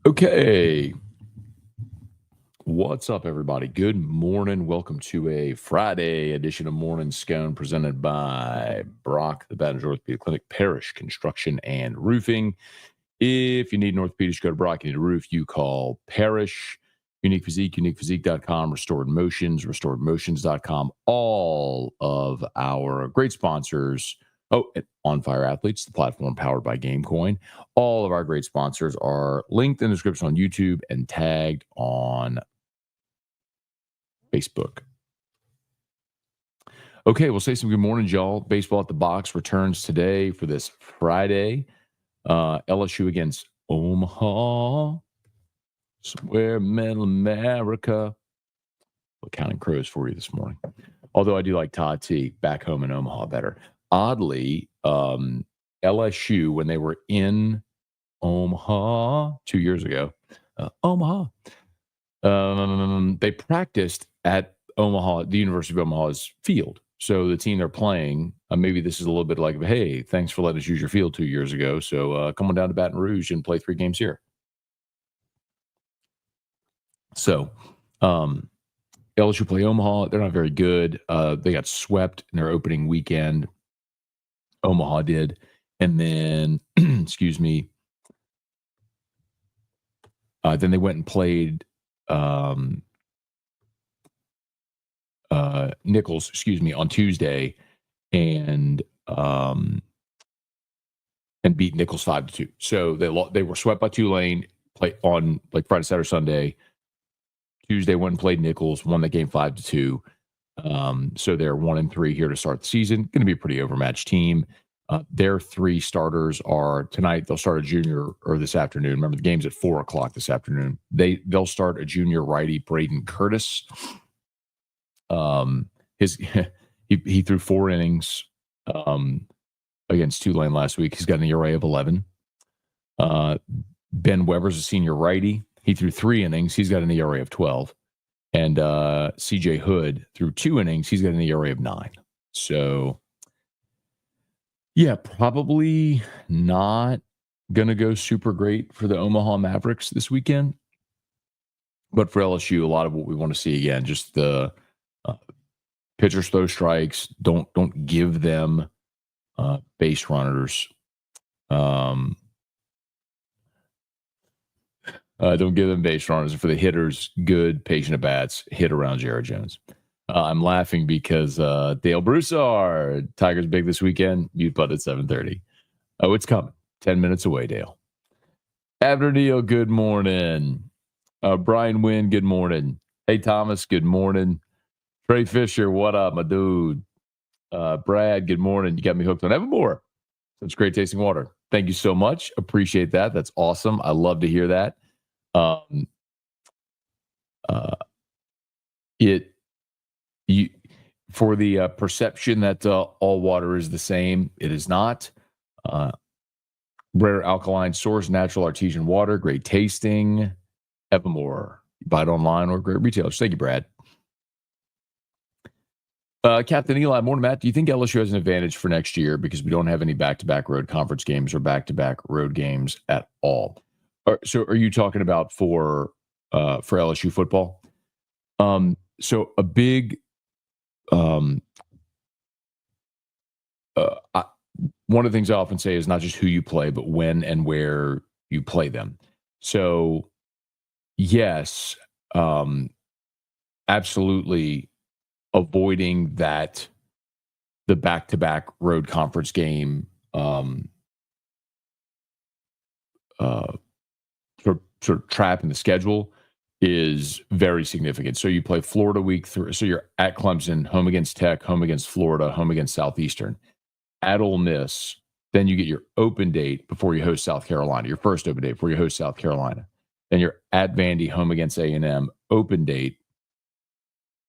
Okay. What's up, everybody? Good morning. Welcome to a Friday edition of Morning Scone presented by Brock, the Baton Rouge Orthopedic Clinic, Parish Construction and Roofing. If you need an orthopedic, go to Brock. You need a roof, you call Parish. Unique Physique, uniquephysique.com, Restored Motions, restoredmotions.com. All of our great sponsors. Oh, and On Fire Athletes, the platform powered by GameCoin. All of our great sponsors are linked in the description on YouTube and tagged on Facebook. Okay, we'll say some good morning, y'all. Baseball at the Box returns today for this Friday. LSU against Omaha. Somewhere in middle America. We're counting crows for you this morning. Although I do like Todd T back home in Omaha better. Oddly, LSU, when they were in Omaha 2 years ago, Omaha, they practiced at Omaha, the University of Omaha's field. So the team they're playing, maybe this is a little bit like, hey, thanks for letting us use your field 2 years ago. So come on down to Baton Rouge and play 3 games here. So LSU play Omaha. They're not very good. They got swept in their opening weekend. Omaha did. And then, excuse me, then they went and played Nichols, on Tuesday and beat Nichols 5-2. So they were swept by Tulane, play on like Friday, Saturday, Sunday. Tuesday went and played Nichols, won the game 5-2. So they're 1-3 here to start the season. Going to be a pretty overmatched team. Their 3 starters are tonight. They'll start a junior or this afternoon. Remember, the game's at 4:00 this afternoon. They'll start a junior righty, Braden Curtis. He threw 4 innings against Tulane last week. He's got an ERA of 11. Ben Weber's a senior righty. He threw 3 innings. He's got an ERA of 12. And CJ Hood threw 2 innings. He's got an ERA of 9. So, yeah, probably not going to go super great for the Omaha Mavericks this weekend. But for LSU, a lot of what we want to see again, just the pitchers throw strikes. Don't give them base runners. Don't give them base runners. For the hitters, good, patient at bats, hit around Jared Jones. I'm laughing because Dale Broussard, Tigers big this weekend. Mute button at 7:30. Oh, it's coming. 10 minutes away, Dale. Abner Neal, good morning. Brian Wynn, good morning. Hey, Thomas, good morning. Trey Fisher, what up, my dude? Brad, good morning. You got me hooked on Evermore. Such great tasting water. Thank you so much. Appreciate that. That's awesome. I love to hear that. For the perception that all water is the same, it is not. Rare alkaline source, natural artesian water, great tasting. Evermore. Buy it online or great retailers. Thank you, Brad. Captain Eli, morning, Matt. Do you think LSU has an advantage for next year because we don't have any back-to-back road conference games or back-to-back road games at all? So are you talking about for LSU football? So a big one of the things I often say is not just who you play, but when and where you play them. So yes, absolutely avoiding the back-to-back road conference game sort of trap in the schedule is very significant. So you play Florida week 3. So you're at Clemson, home against Tech, home against Florida, home against Southeastern, at Ole Miss. Then you get your open date before you host South Carolina, your first open date before you host South Carolina. Then you're at Vandy, home against A&M, open date,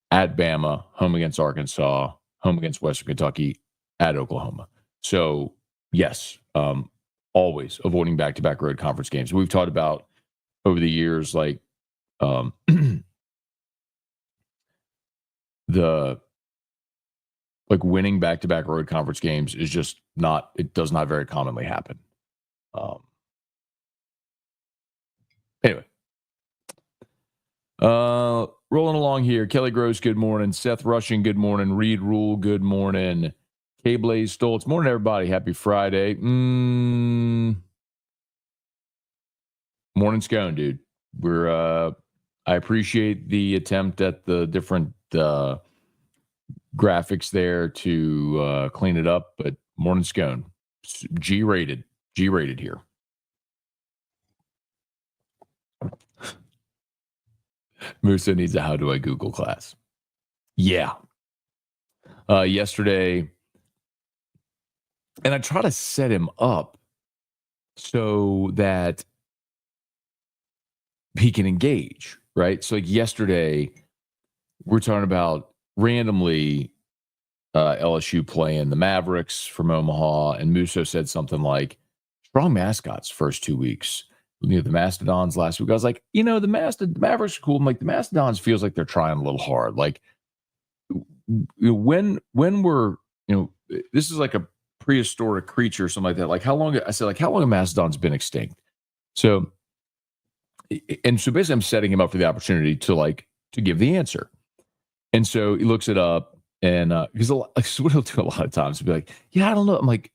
at Bama, home against Arkansas, home against Western Kentucky, at Oklahoma. So, yes, always avoiding back-to-back road conference games. We've talked about over the years, like winning back-to-back road conference games is just not, it does not very commonly happen. Anyway. Rolling along here. Kelly Gross, good morning. Seth Rushing, good morning. Reed Rule, good morning. K Blaze Stoltz, morning, everybody. Happy Friday. Morning, Scone, dude. I appreciate the attempt at the different graphics there to clean it up, but morning, Scone. G-rated here. Musa needs a how do I Google class. Yeah. Yesterday, and I try to set him up so that he can engage, right? So like yesterday, we're talking about randomly LSU playing the Mavericks from Omaha, and Musso said something like, strong mascots first 2 weeks. The Mastodons last week. I was like, the Mavericks are cool. I'm like, the Mastodons feels like they're trying a little hard. Like when we're, this is like a prehistoric creature or something like that. Like how long have Mastodons been extinct? So basically I'm setting him up for the opportunity to give the answer. And so he looks it up, and because what he'll do a lot of times he'll be like, yeah, I don't know. I'm like,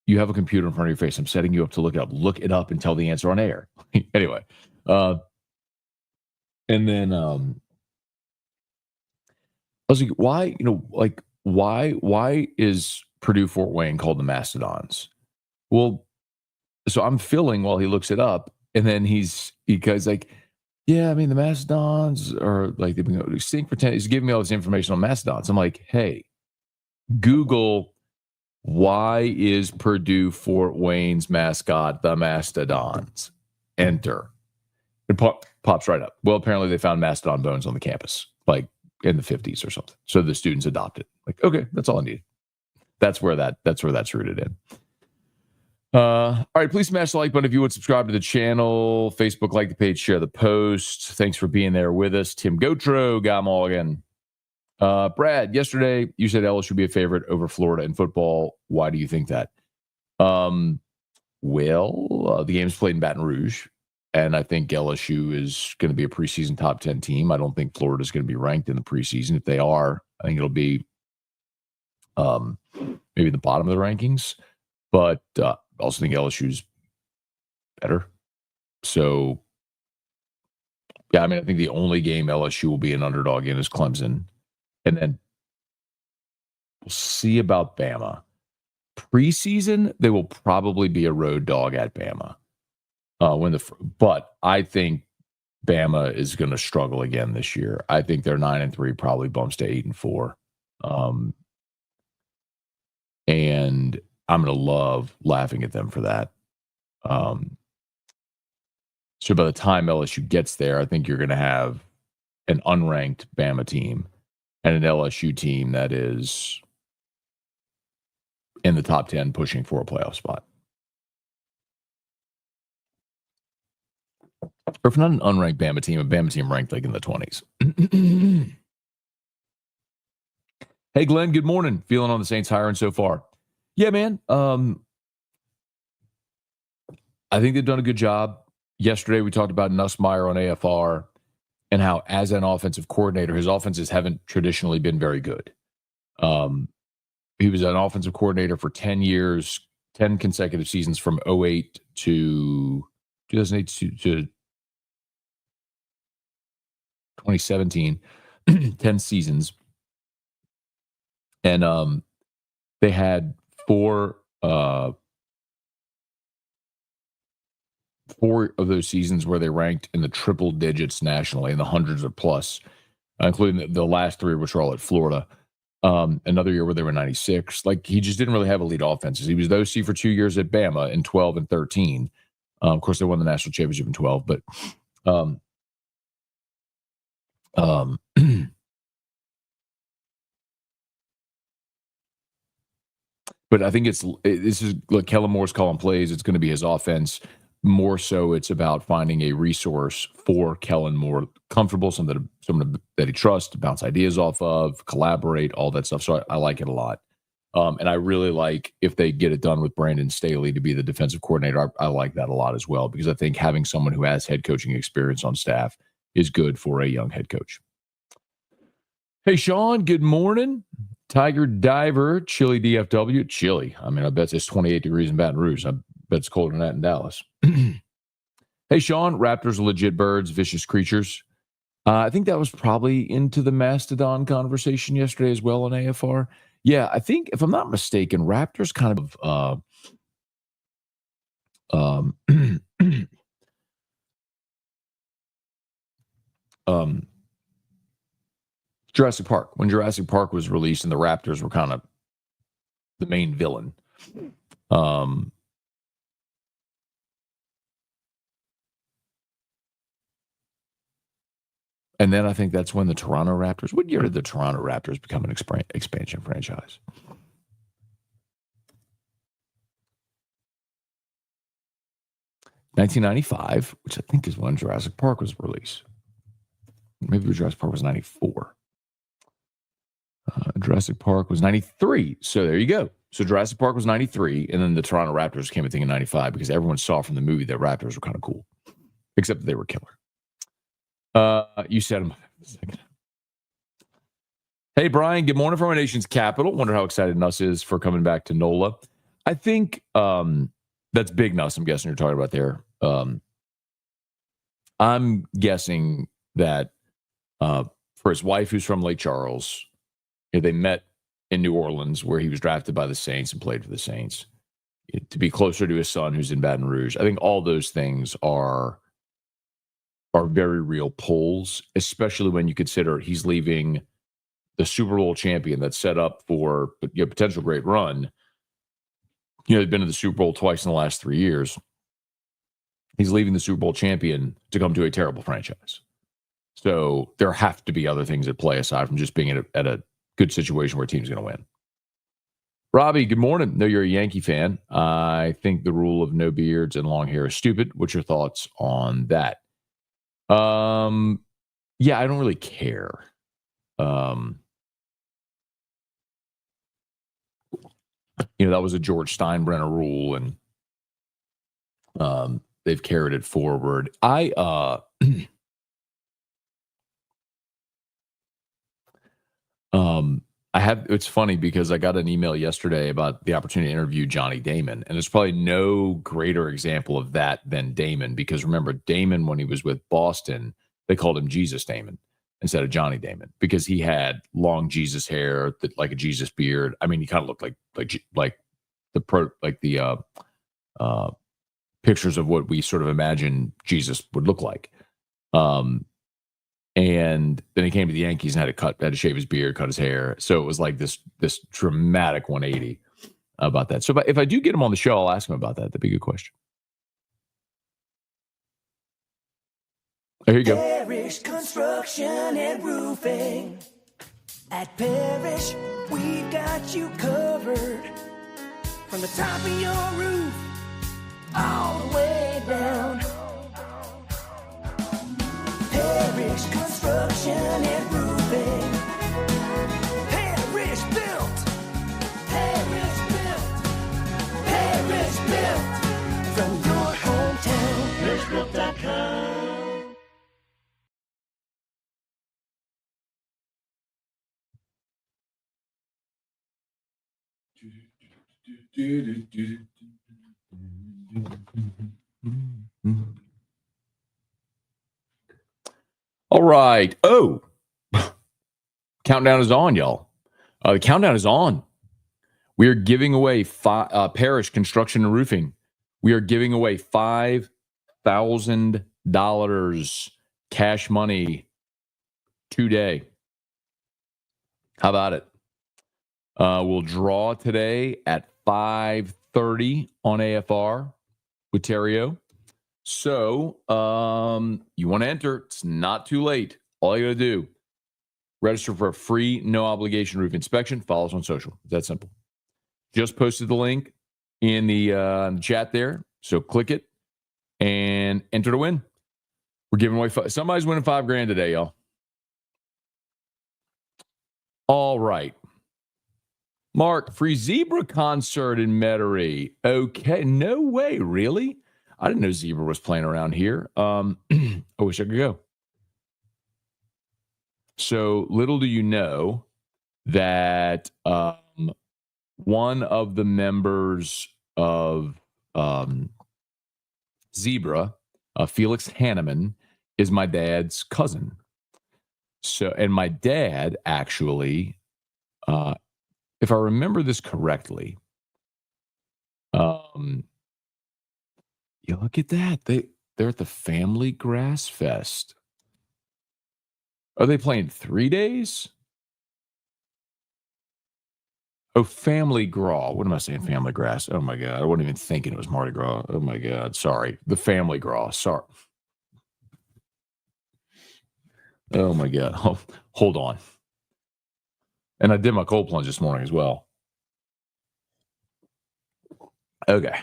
you have a computer in front of your face. I'm setting you up to look it up. Look it up and tell the answer on air. Anyway. And then I was like, why is Purdue Fort Wayne called the Mastodons? Well, so I'm filling while he looks it up, and then he's like, yeah, I mean, the Mastodons are like, they've been extinct for 10. He's giving me all this information on Mastodons. I'm like, hey, Google, why is Purdue Fort Wayne's mascot the Mastodons? Enter. It pops right up. Well, apparently they found mastodon bones on the campus, like in the 50s or something. So the students adopted. Like, okay, that's all I need. That's where that's rooted in. All right, please smash the like button if you would. Subscribe to the channel. Facebook, like the page, share the post. Thanks for being there with us. Tim Gotro, Guy Mulligan. Brad, yesterday you said LSU should be a favorite over Florida in football. Why do you think that? The game's played in Baton Rouge, and I think LSU is going to be a preseason top 10 team. I don't think Florida's going to be ranked in the preseason. If they are, I think it'll be maybe the bottom of the rankings. But I also think LSU's better. So, yeah, I mean, I think the only game LSU will be an underdog in is Clemson. And then we'll see about Bama. Preseason, they will probably be a road dog at Bama. But I think Bama is going to struggle again this year. I think their 9-3 probably bumps to 8-4. And I'm going to love laughing at them for that. So by the time LSU gets there, I think you're going to have an unranked Bama team and an LSU team that is in the top 10 pushing for a playoff spot. Or if not an unranked Bama team, a Bama team ranked like in the 20s. Hey, Glenn, good morning. Feeling on the Saints hiring so far? Yeah, man. I think they've done a good job. Yesterday, we talked about Nussmeier on AFR and how, as an offensive coordinator, his offenses haven't traditionally been very good. He was an offensive coordinator for 10 years, 10 consecutive seasons from 2008 to 2008 to 2017, 10 seasons. And they had four of those seasons where they ranked in the triple digits nationally, in the hundreds or plus, including the last three, which were all at Florida. Another year where they were 96. Like, he just didn't really have elite offenses. He was the OC for 2 years at Bama in 12 and 13. Of course, they won the national championship in 12, but but I think this is like Kellen Moore's calling plays. It's going to be his offense. More so, it's about finding a resource for Kellen Moore, comfortable, someone that he trusts, to bounce ideas off of, collaborate, all that stuff. So I like it a lot. And I really like if they get it done with Brandon Staley to be the defensive coordinator. I like that a lot as well, because I think having someone who has head coaching experience on staff is good for a young head coach. Hey, Sean, good morning. Tiger Diver, chilly DFW. Chilly. I mean, I bet it's 28 degrees in Baton Rouge. I bet it's colder than that in Dallas. Hey, Sean, raptors are legit birds, vicious creatures. I think that was probably into the Mastodon conversation yesterday as well on AFR. Yeah, I think, if I'm not mistaken, raptors kind of Jurassic Park. When Jurassic Park was released and the raptors were kind of the main villain. And then I think that's when the Toronto Raptors, what year did the Toronto Raptors become an expansion franchise? $1995, which I think is when Jurassic Park was released. Maybe Jurassic Park was 94. Jurassic Park was 93. So there you go. So Jurassic Park was 93, and then the Toronto Raptors came a thing in 95 because everyone saw from the movie that Raptors were kind of cool, except that they were killer. You said them a second. Hey, Brian, good morning from our nation's capital. Wonder how excited Nuss is for coming back to NOLA. I think that's big Nuss, I'm guessing you're talking about there. I'm guessing that for his wife, who's from Lake Charles, they met in New Orleans, where he was drafted by the Saints and played for the Saints, to be closer to his son, who's in Baton Rouge. I think all those things are very real pulls, especially when you consider he's leaving the Super Bowl champion that's set up for a potential great run. They've been to the Super Bowl twice in the last 3 years. He's leaving the Super Bowl champion to come to a terrible franchise. So there have to be other things at play aside from just being at a good situation where a team's going to win. Robbie, good morning. Know you're a Yankee fan. I think the rule of no beards and long hair is stupid. What's your thoughts on that? Yeah, I don't really care. That was a George Steinbrenner rule, and they've carried it forward. It's funny because I got an email yesterday about the opportunity to interview Johnny Damon, and there's probably no greater example of that than Damon, because remember, Damon, when he was with Boston, they called him Jesus Damon instead of Johnny Damon, because he had long Jesus hair, like a Jesus beard. I mean, he kind of looked like the pictures of what we sort of imagine Jesus would look like. And then he came to the Yankees and had to shave his beard, cut his hair. So it was like this dramatic 180 about that. So if I do get him on the show, I'll ask him about that. That'd be a good question. Here you go. Parish Construction and Roofing. At Parish, we've got you covered. From the top of your roof, all the way down. Parish Construction and Roofing. Parish Built. Parish Built. Parish Built. From your hometown. ParishBuilt.com. All right. Oh, countdown is on, y'all. The countdown is on. We are giving away Parish Construction and Roofing. We are giving away $5,000 cash money today. How about it? We'll draw today at 5:30 on AFR with Terrio. So you want to enter. It's not too late. All you got to do, register for a free, no obligation roof inspection. Follow us on social. It's that simple. Just posted the link in the chat there. So click it and enter to win. We're giving away somebody's winning $5,000 today, y'all. All right. Mark, free zebra concert in Metairie. Okay, no way, really? I didn't know Zebra was playing around here. I wish I could go. So little do you know that one of the members of Zebra, Felix Hanneman, is my dad's cousin. So, and my dad actually, if I remember this correctly, you look at that. They're at the Family Grass Fest. Are they playing 3 days? Oh, Family Gras. What am I saying? Family Grass. Oh my God. I wasn't even thinking it was Mardi Gras. Oh my God. Sorry. The Family Gras. Sorry. Oh my God. Oh, hold on. And I did my cold plunge this morning as well. Okay.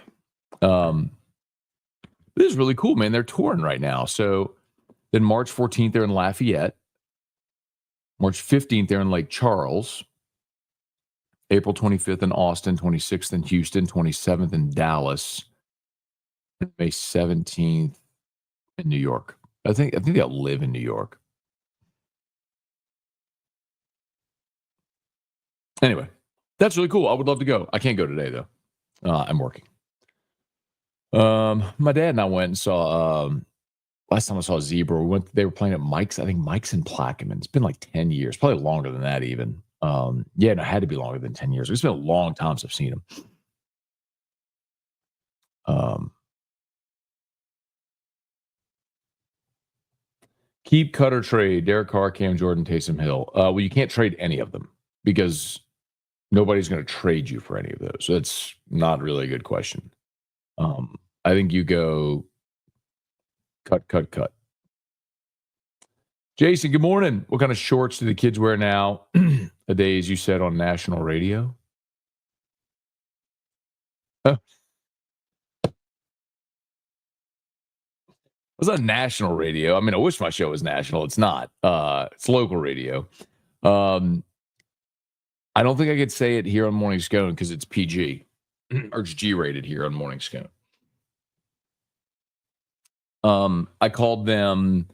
This is really cool, man. They're touring right now. So then March 14th, they're in Lafayette. March 15th, they're in Lake Charles. April 25th in Austin, 26th in Houston, 27th in Dallas, and May 17th in New York. I think they'll live in New York. Anyway, that's really cool. I would love to go. I can't go today though. I'm working. My dad and I went and saw. Last time I saw Zebra, they were playing at Mike's. I think Mike's in Plaquemine. It's been like 10 years, probably longer than that even. Yeah, no, it had to be longer than 10 years. It's been a long time since I've seen him. Keep, cut, or trade Derek Carr, Cam Jordan, Taysom Hill. Well, you can't trade any of them because nobody's going to trade you for any of those. So that's not really a good question. I think you go cut, cut, cut. Jason, good morning. What kind of shorts do the kids wear now? A day, as you said, on national radio? It's not national radio. I mean, I wish my show was national. It's not. It's local radio. I don't think I could say it here on Morning Scone because it's PG or it's G-rated here on Morning Scone. I called them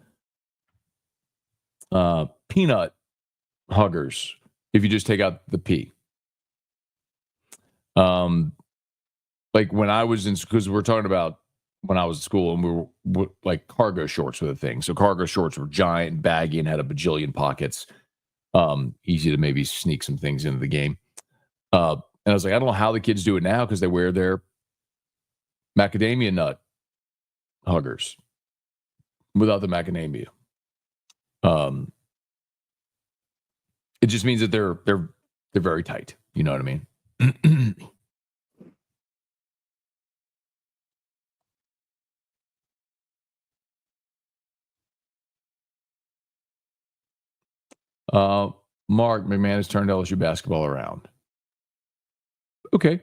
peanut huggers if you just take out the P. Like when I was in, because we're talking about when I was at school and we were like cargo shorts were the thing. So cargo shorts were giant and baggy and had a bajillion pockets. Easy to maybe sneak some things into the game. And I was like, I don't know how the kids do it now because they wear their macadamia nut huggers without the macadamia. It just means that they're very tight. You know what I mean? Mark McMahon has turned LSU basketball around. Okay.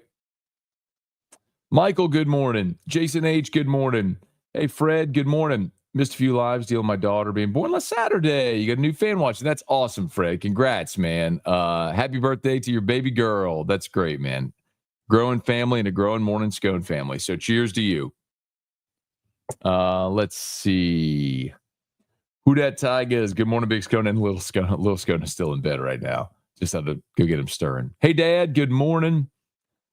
Michael, good morning. Jason H, good morning. Hey, Fred, good morning. Missed a few lives dealing with my daughter being born last Saturday. You got a new fan watching. That's awesome, Fred. Congrats, man. Happy birthday to your baby girl. That's great, man. Growing family and a growing Morning Scone family. So cheers to you. Let's see. Who dat Tigers? Good morning, Big Scone and Little Scone. Little Scone is still in bed right now. Just had to go get him stirring. Hey, Dad. Good morning.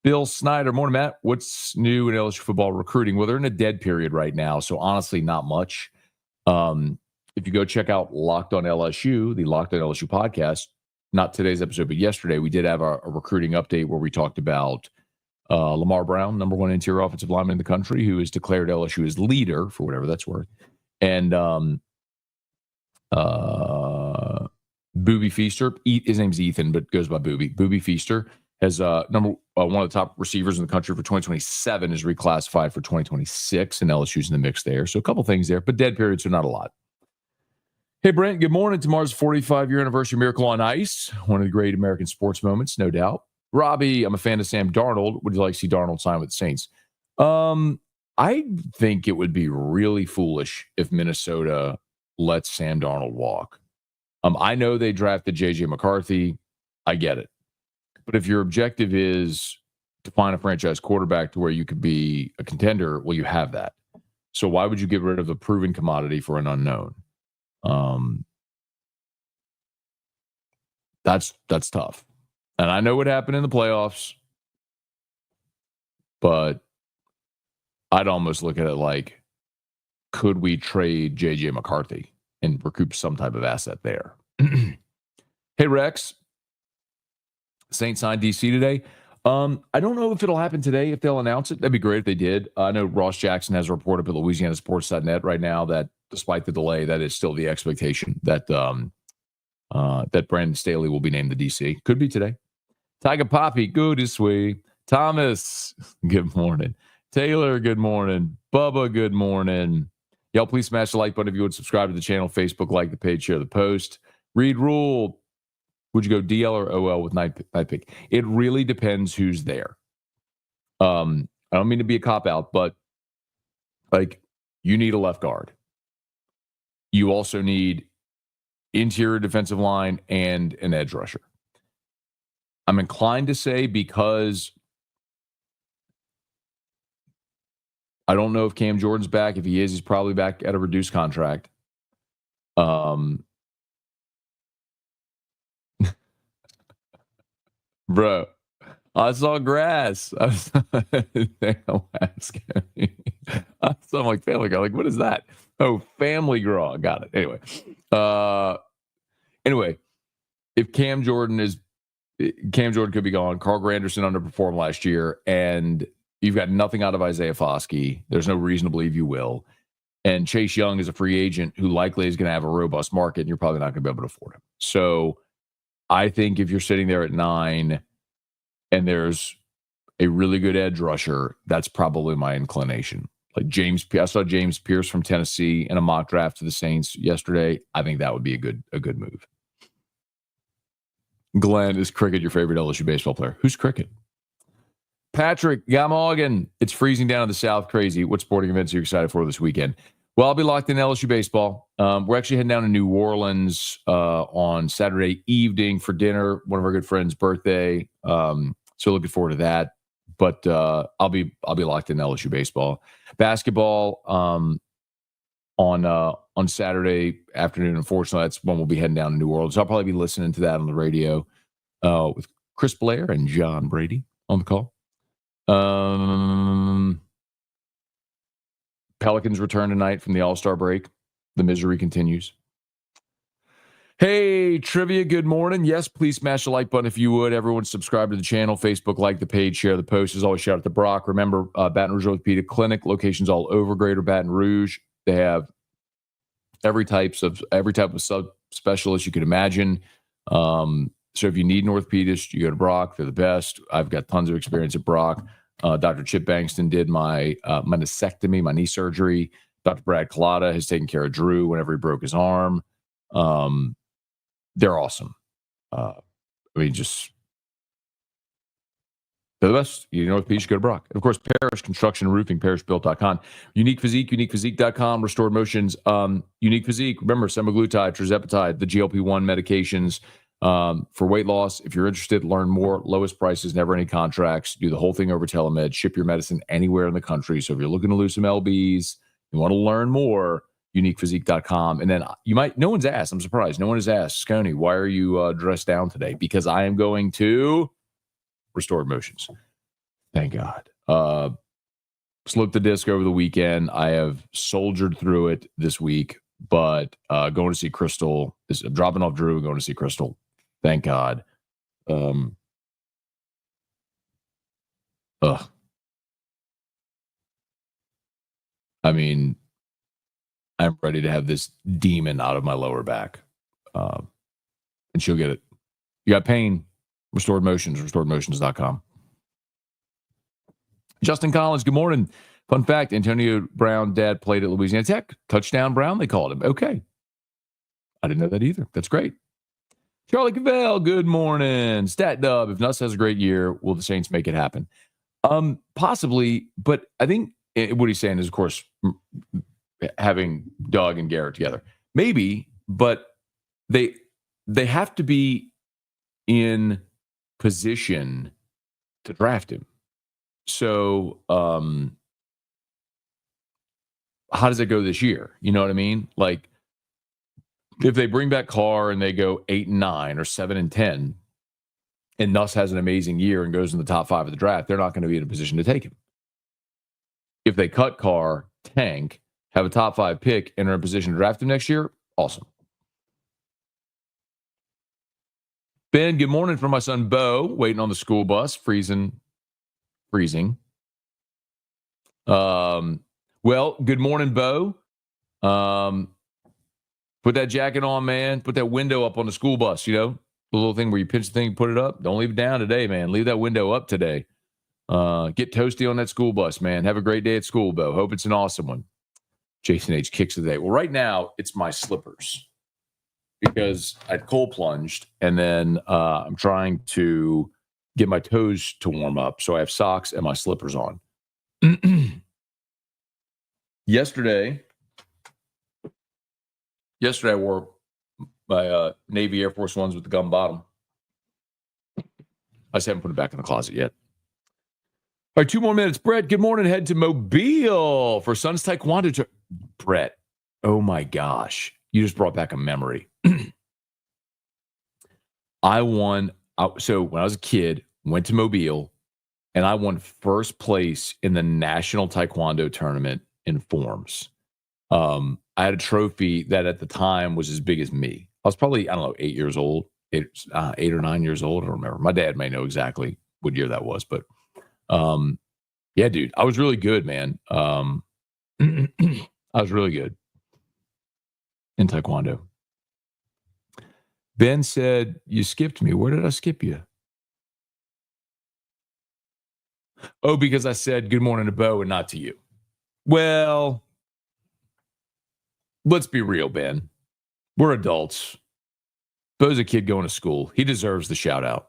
Bill Snyder. Morning, Matt. What's new in LSU football recruiting? Well, they're in a dead period right now, so honestly, not much. If you go check out Locked on LSU, the Locked on LSU podcast, not today's episode, but yesterday, we did have a recruiting update where we talked about Lamar Brown, number one interior offensive lineman in the country, who is declared LSU as leader, for whatever that's worth. And Booby Feaster, his name's Ethan, but goes by Booby. Booby Feaster has one of the top receivers in the country for 2027 is reclassified for 2026, and LSU's in the mix there. So a couple things there, but dead periods are not a lot. Hey, Brent, good morning. Tomorrow's 45-year anniversary of Miracle on Ice, one of the great American sports moments, no doubt. Robbie, I'm a fan of Sam Darnold. Would you like to see Darnold sign with the Saints? I think it would be really foolish if Minnesota lets Sam Darnold walk. I know they drafted J.J. McCarthy. I get it. But if your objective is to find a franchise quarterback to where you could be a contender, well, you have that. So why would you get rid of a proven commodity for an unknown? That's tough. And I know what happened in the playoffs, but I'd almost look at it like, could we trade J.J. McCarthy and recoup some type of asset there? Hey, Rex. Saints signed DC today. I don't know if it'll happen today, if they'll announce it. That'd be great if they did. I know Ross Jackson has reported at LouisianaSports.net right now that despite the delay, that is still the expectation that that Brandon Staley will be named the DC. Could be today. Tiger Poppy, good as sweet. Thomas, good morning. Taylor, good morning. Bubba, good morning. Y'all, please smash the like button if you would. Subscribe to the channel, Facebook, like the page, share the post. Read rule. Would you go DL or OL with night pick? It really depends who's there. I don't mean to be a cop-out, but like you need a left guard. You also need interior defensive line and an edge rusher. I'm inclined to say because I don't know if Cam Jordan's back. If he is, he's probably back at a reduced contract. Bro, I saw grass. I'm like Family Guy. Like, what is that? Oh, Family Graw. Got it. Anyway, if Cam Jordan could be gone. Carl Granderson underperformed last year, and you've got nothing out of Isaiah Foskey. There's no reason to believe you will. And Chase Young is a free agent who likely is going to have a robust market, and you're probably not going to be able to afford him. So I think if you're sitting there at 9 and there's a really good edge rusher, that's probably my inclination. Like I saw James Pierce from Tennessee in a mock draft to the Saints yesterday. I think that would be a good move. Glenn, is Cricket your favorite LSU baseball player? Who's Cricket? Patrick Gamoggan, it's freezing down in the South. Crazy. What sporting events are you excited for this weekend? Well, I'll be locked in LSU baseball. We're actually heading down to New Orleans on Saturday evening for dinner. One of our good friends' birthday. So looking forward to that. But I'll be locked in LSU baseball. Basketball on Saturday afternoon. Unfortunately, that's when we'll be heading down to New Orleans. I'll probably be listening to that on the radio with Chris Blair and John Brady on the call. Pelicans return tonight from the All-Star break. The misery continues. Hey, trivia, good morning. Yes, please smash the like button if you would. Everyone subscribe to the channel, Facebook, like the page, share the post. As always, shout out to Brock. Remember, Baton Rouge Orthopedic Clinic, locations all over Greater Baton Rouge. They have every type of subspecialist you could imagine. So if you need an orthopedist, you go to Brock. They're the best. I've got tons of experience at Brock. Dr. Chip Bankston did my meniscectomy, my knee surgery. Dr. Brad Collada has taken care of Drew whenever he broke his arm. They're awesome. They're the best. You know, orthopedics, go to Brock. And of course, Parish Construction and Roofing, parishbuilt.com. Unique Physique, uniquephysique.com. Restored Motions, Unique Physique. Remember, semaglutide, tirzepatide, the GLP-1 medications. For weight loss, if you're interested, learn more. Lowest prices, never any contracts. Do the whole thing over telemed. Ship your medicine anywhere in the country. So if you're looking to lose some lbs, you want to learn more, uniquephysique.com. And then no one's asked. I'm surprised. No one has asked, Scone, why are you dressed down today? Because I am going to Restored Motions. Thank God. Slipped the disc over the weekend. I have soldiered through it this week, but going to see Crystal. I'm dropping off Drew and going to see Crystal. Thank God. I mean, I'm ready to have this demon out of my lower back. And she'll get it. You got pain, Restored Motions, restoredmotions.com. Justin Collins, good morning. Fun fact, Antonio Brown dad played at Louisiana Tech. Touchdown Brown, they called him. Okay. I didn't know that either. That's great. Charlie Cavell, good morning. Stat Dub, if Nuss has a great year, will the Saints make it happen? Possibly, but I think what he's saying is, of course, having Doug and Garrett together. Maybe, but they have to be in position to draft him. So, how does it go this year? You know what I mean? Like, if they bring back Carr and they go 8-9 or 7-10, and Nuss has an amazing year and goes in the top 5 of the draft, they're not going to be in a position to take him. If they cut Carr, tank, have a top 5 pick, and are in a position to draft him next year, awesome. Ben, good morning from my son Bo, waiting on the school bus, freezing. Well, good morning, Bo. Put that jacket on, man. Put that window up on the school bus, the little thing where you pinch the thing, put it up. Don't leave it down today, man. Leave that window up today. Get toasty on that school bus, man. Have a great day at school, Bo. Hope it's an awesome one. Jason H. kicks of the day. Well, right now, it's my slippers because I cold plunged, and then I'm trying to get my toes to warm up. So I have socks and my slippers on. Yesterday, I wore my Navy Air Force Ones with the gum bottom. I just haven't put it back in the closet yet. All right, 2 more minutes. Brett, good morning. Head to Mobile for Sun's Taekwondo. Brett, oh my gosh. You just brought back a memory. I won. So when I was a kid, went to Mobile, and I won first place in the National Taekwondo Tournament in forms. I had a trophy that at the time was as big as me. I was probably, 8 years old, 8 or 9 years old. I don't remember. My dad may know exactly what year that was, but yeah, dude, I was really good, man. I was really good in Taekwondo. Ben said, you skipped me. Where did I skip you? Oh, because I said good morning to Bo and not to you. Well, let's be real, Ben. We're adults. Bo's a kid going to school. He deserves the shout out.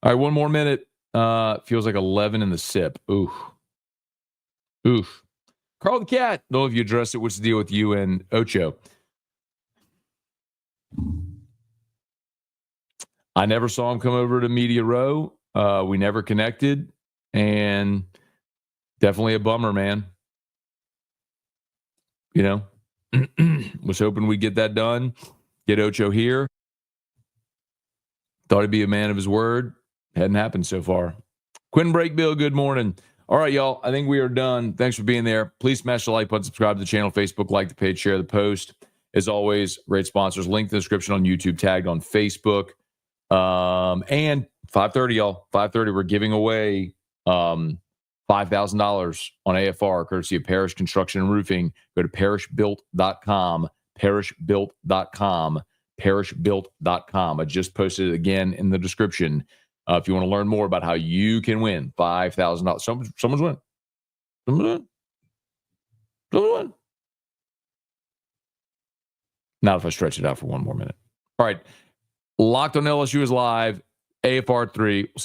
All right, 1 more minute. Feels like 11 in the sip. Oof. Carl the Cat. Don't know if you addressed it. What's the deal with you and Ocho? I never saw him come over to Media Row. We never connected. And definitely a bummer, man. Was hoping we'd get that done. Get Ocho here. Thought he'd be a man of his word. Hadn't happened so far. Quinn Breakbill, good morning. All right, y'all. I think we are done. Thanks for being there. Please smash the like button, subscribe to the channel, Facebook, like the page, share the post. As always, great sponsors. Link in the description on YouTube, tagged on Facebook. And 5:30, y'all. 5:30, we're giving away $5,000 on AFR, courtesy of Parish Construction and Roofing. Go to parishbuilt.com, parishbuilt.com, parishbuilt.com. I just posted it again in the description. If you want to learn more about how you can win $5,000. Someone's win. Someone's win. Not if I stretch it out for 1 more minute. All right. Locked on LSU is live. AFR 3. We'll see